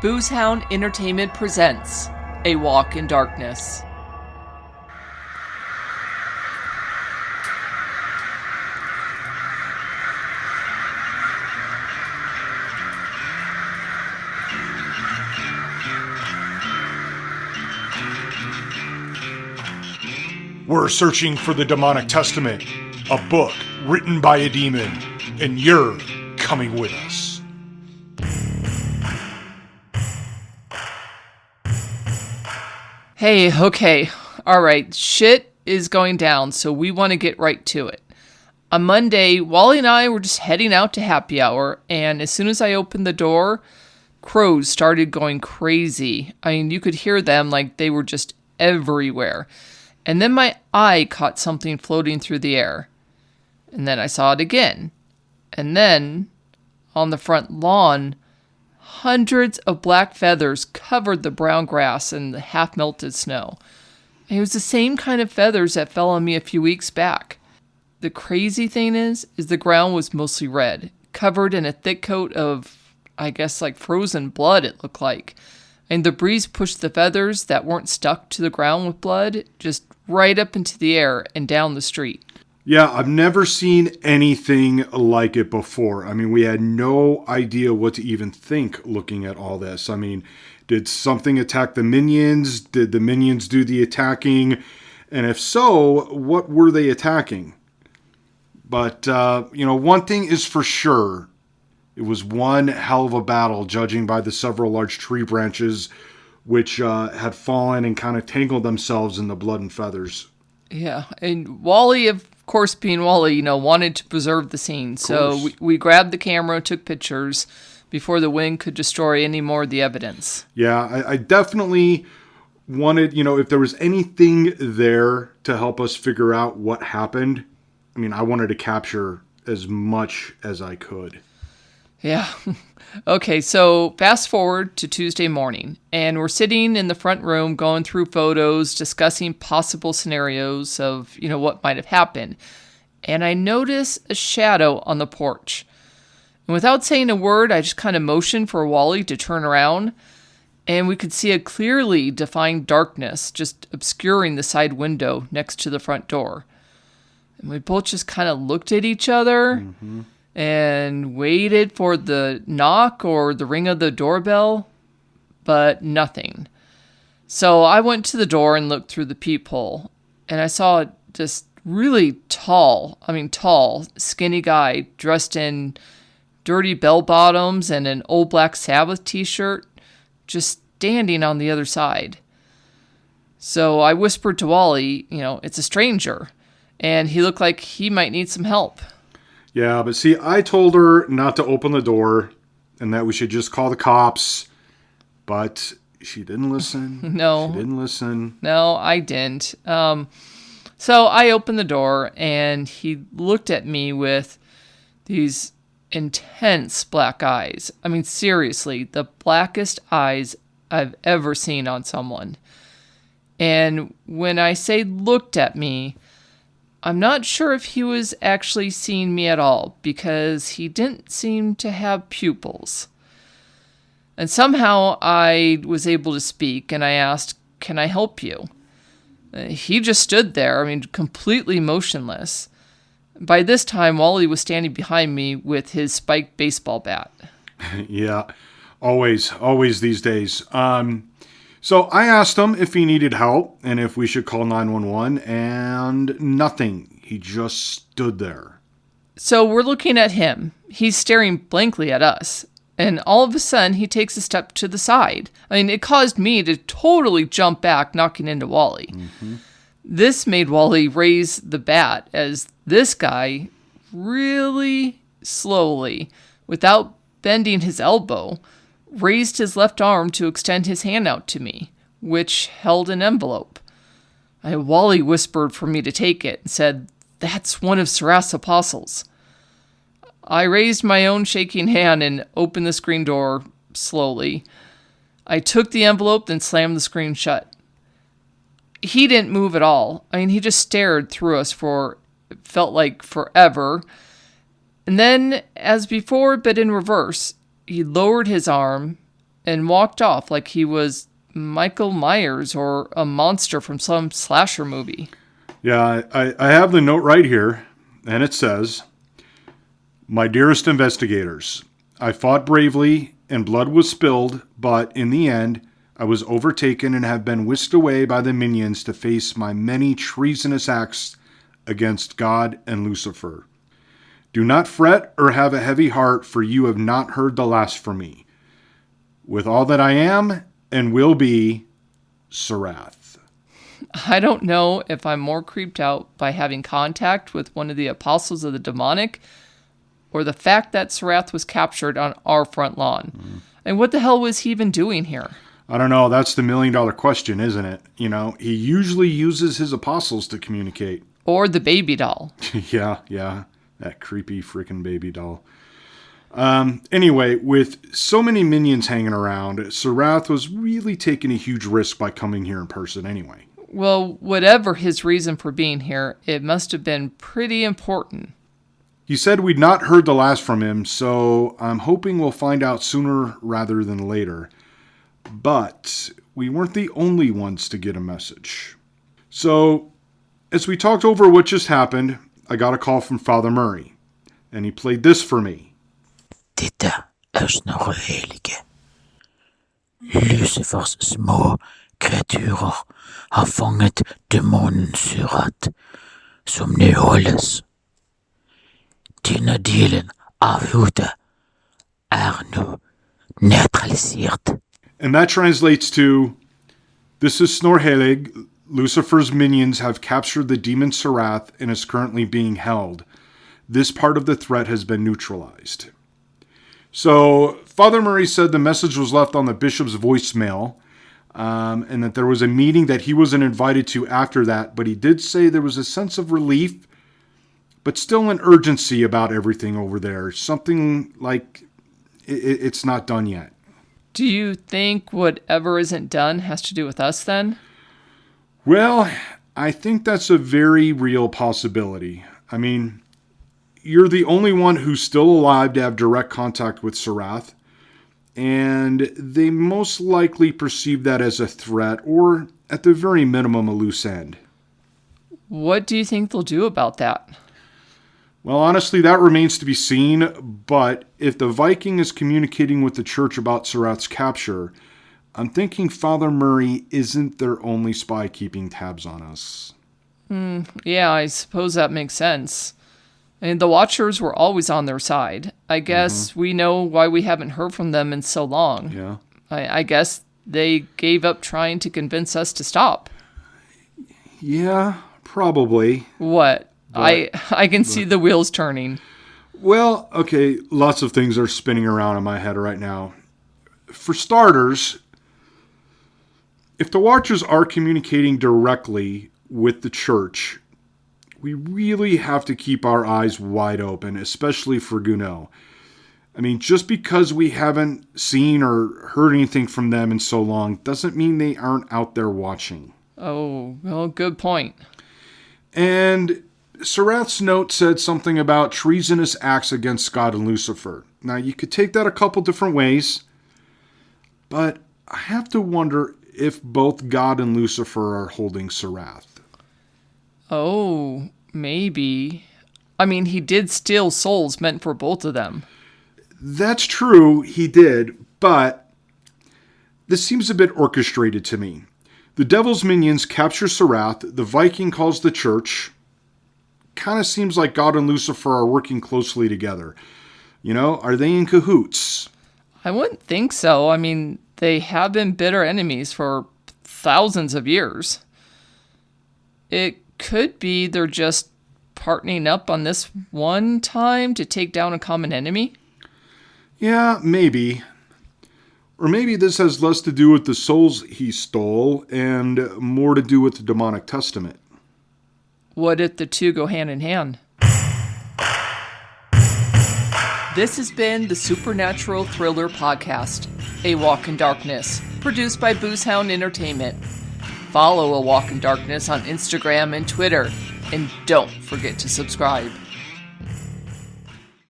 Boozehound Entertainment presents A Walk in Darkness. We're searching for the Demonic Testament, a book written by a demon, and you're coming with us. Hey, okay, alright, shit is going down, so we want to get right to it. On Monday, Wally and I were just heading out to happy hour, and as soon as I opened the door, crows started going crazy. I mean, you could hear them like they were just everywhere. And then my eye caught something floating through the air. And then I saw it again. And then, on the front lawn, hundreds of black feathers covered the brown grass and the half-melted snow. And it was the same kind of feathers that fell on me a few weeks back. The crazy thing is the ground was mostly red, covered in a thick coat of, I guess, like frozen blood, it looked like. And the breeze pushed the feathers that weren't stuck to the ground with blood just right up into the air and down the street. Yeah, I've never seen anything like it before. I mean, we had no idea what to even think looking at all this. I mean, did something attack the minions? Did the minions do the attacking? And if so, what were they attacking? But, one thing is for sure. It was one hell of a battle, judging by the several large tree branches which had fallen and kind of tangled themselves in the blood and feathers. Yeah, and Wally, of course, being Wally, wanted to preserve the scene. So we grabbed the camera, took pictures before the wind could destroy any more of the evidence. Yeah, I definitely wanted, if there was anything there to help us figure out what happened, I wanted to capture as much as I could. Yeah. Okay, so fast forward to Tuesday morning, and we're sitting in the front room going through photos, discussing possible scenarios of, what might have happened. And I notice a shadow on the porch. And without saying a word, I just kind of motioned for Wally to turn around, and we could see a clearly defined darkness just obscuring the side window next to the front door. And we both just kind of looked at each other. Mm-hmm. And waited for the knock or the ring of the doorbell, but nothing. So I went to the door and looked through the peephole, and I saw this really tall, skinny guy dressed in dirty bell-bottoms and an old Black Sabbath t-shirt, just standing on the other side. So I whispered to Wally, it's a stranger, and he looked like he might need some help. Yeah, but see, I told her not to open the door and that we should just call the cops. But she didn't listen. No. She didn't listen. No, I didn't. So I opened the door and he looked at me with these intense black eyes. Seriously, the blackest eyes I've ever seen on someone. And when I say looked at me, I'm not sure if he was actually seeing me at all, because he didn't seem to have pupils. And somehow I was able to speak, and I asked, "Can I help you?" He just stood there, completely motionless. By this time, Wally was standing behind me with his spiked baseball bat. Yeah, always these days. So I asked him if he needed help and if we should call 911, and nothing. He just stood there. So we're looking at him. He's staring blankly at us. And all of a sudden, he takes a step to the side. It caused me to totally jump back, knocking into Wally. Mm-hmm. This made Wally raise the bat as this guy really slowly, without bending his elbow, raised his left arm to extend his hand out to me, which held an envelope. Wally whispered for me to take it and said, "That's one of Surath's apostles." I raised my own shaking hand and opened the screen door slowly. I took the envelope, then slammed the screen shut. He didn't move at all. He just stared through us for, it felt like forever. And then, as before, but in reverse, he lowered his arm and walked off like he was Michael Myers or a monster from some slasher movie. Yeah, I have the note right here, and it says, "My dearest investigators, I fought bravely and blood was spilled, but in the end, I was overtaken and have been whisked away by the minions to face my many treasonous acts against God and Lucifer. Do not fret or have a heavy heart, for you have not heard the last from me. With all that I am and will be, Surath." I don't know if I'm more creeped out by having contact with one of the apostles of the demonic or the fact that Surath was captured on our front lawn. And what the hell was he even doing here? I don't know. That's the $1,000,000 question, isn't it? You know, he usually uses his apostles to communicate. Or the baby doll. Yeah. That creepy freaking baby doll. Anyway, with so many minions hanging around, Surath was really taking a huge risk by coming here in person anyway. Well, whatever his reason for being here, it must have been pretty important. He said we'd not heard the last from him, so I'm hoping we'll find out sooner rather than later. But we weren't the only ones to get a message. So, as we talked over what just happened, I got a call from Father Murray, and he played this for me. Dette snarere helige. Lucifers små kreaturer har fanget demonen Surath, som nu holdes. Denne delen av hodet nu neutralisert. And that translates to, "This is Snorhelig. Lucifer's minions have captured the demon Surath and is currently being held. This part of the threat has been neutralized." So, Father Murray said the message was left on the bishop's voicemail, and that there was a meeting that he wasn't invited to after that, but he did say there was a sense of relief, but still an urgency about everything over there. Something like it's not done yet. Do you think whatever isn't done has to do with us then? Well, I think that's a very real possibility. I mean, you're the only one who's still alive to have direct contact with Surath, and they most likely perceive that as a threat, or at the very minimum, a loose end. What do you think they'll do about that? Well, honestly, that remains to be seen, but if the Viking is communicating with the church about Surath's capture, I'm thinking Father Murray isn't their only spy keeping tabs on us. Yeah, I suppose that makes sense. And the Watchers were always on their side. I guess we know why we haven't heard from them in so long. Yeah. I guess they gave up trying to convince us to stop. Yeah, probably. What? I can see the wheels turning. Well, okay, lots of things are spinning around in my head right now. For starters, if the Watchers are communicating directly with the church, we really have to keep our eyes wide open, especially for Gounod. I mean, just because we haven't seen or heard anything from them in so long doesn't mean they aren't out there watching. Oh, well, good point. And Surath's note said something about treasonous acts against God and Lucifer. Now, you could take that a couple different ways, but I have to wonder if both God and Lucifer are holding Surath. Oh, maybe. I mean, he did steal souls meant for both of them. That's true, he did, but this seems a bit orchestrated to me. The devil's minions capture Surath, the Viking calls the church. Kind of seems like God and Lucifer are working closely together. You know, are they in cahoots? I wouldn't think so. I mean, they have been bitter enemies for thousands of years. It could be they're just partnering up on this one time to take down a common enemy. Yeah, maybe. Or maybe this has less to do with the souls he stole and more to do with the demonic testament. What if the two go hand in hand? This has been the Supernatural Thriller Podcast, A Walk in Darkness, produced by Boozehound Entertainment. Follow A Walk in Darkness on Instagram and Twitter, and don't forget to subscribe.